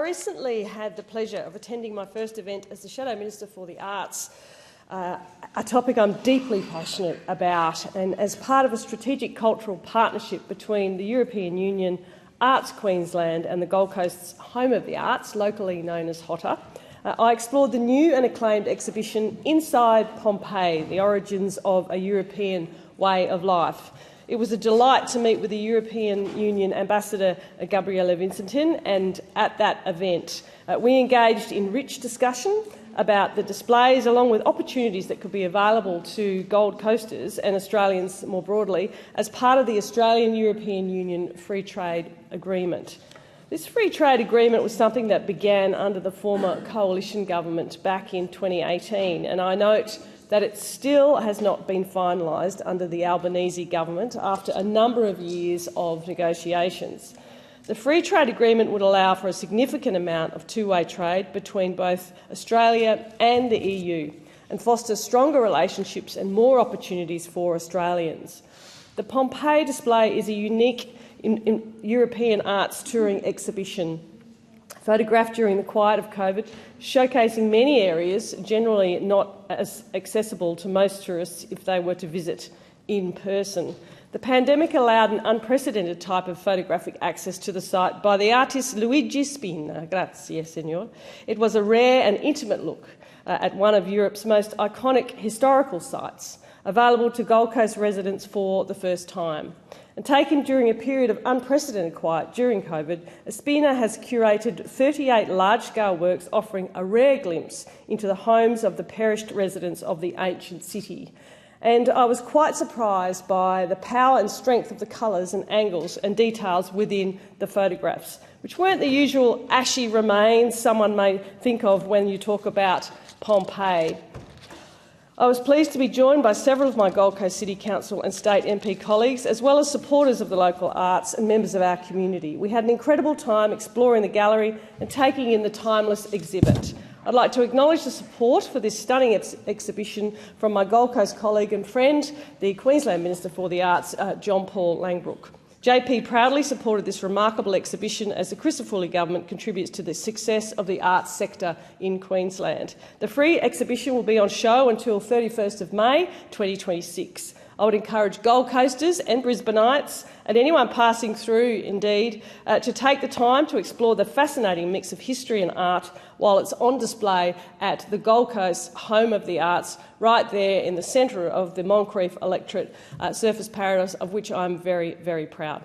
recently had the pleasure of attending my first event as the Shadow Minister for the Arts, a topic I'm deeply passionate about, and as part of a strategic cultural partnership between the European Union, Arts Queensland and the Gold Coast's Home of the Arts, locally known as HOTA, I explored the new and acclaimed exhibition Inside Pompeii, the origins of a European way of life. It was a delight to meet with the European Union Ambassador Gabriella Vincentin, and at that event we engaged in rich discussion about the displays, along with opportunities that could be available to Gold Coasters and Australians more broadly as part of the Australian-European Union Free Trade Agreement. This free trade agreement was something that began under the former coalition government back in 2018, and I note that it still has not been finalised under the Albanese government after a number of years of negotiations. The free trade agreement would allow for a significant amount of two-way trade between both Australia and the EU and foster stronger relationships and more opportunities for Australians. The Pompeii display is a unique European arts touring exhibition photographed during the quiet of COVID, showcasing many areas generally not as accessible to most tourists if they were to visit in person. The pandemic allowed an unprecedented type of photographic access to the site by the artist Luigi Spina. Grazie, signor. It was a rare and intimate look at one of Europe's most iconic historical sites, available to Gold Coast residents for the first time. And taken during a period of unprecedented quiet during COVID, Spina has curated 38 large-scale works offering a rare glimpse into the homes of the perished residents of the ancient city. And I was quite surprised by the power and strength of the colours and angles and details within the photographs, which weren't the usual ashy remains someone may think of when you talk about Pompeii. I was pleased to be joined by several of my Gold Coast City Council and State MP colleagues, as well as supporters of the local arts and members of our community. We had an incredible time exploring the gallery and taking in the timeless exhibit. I'd like to acknowledge the support for this stunning exhibition from my Gold Coast colleague and friend, the Queensland Minister for the Arts, John Paul Langbroek. JP proudly supported this remarkable exhibition as the Christopher government contributes to the success of the arts sector in Queensland. The free exhibition will be on show until 31st of May 2026. I would encourage Gold Coasters and Brisbaneites and anyone passing through, indeed, to take the time to explore the fascinating mix of history and art while it's on display at the Gold Coast Home of the Arts, right there in the centre of the Moncrieff electorate surface paradise, of which I'm very, very proud.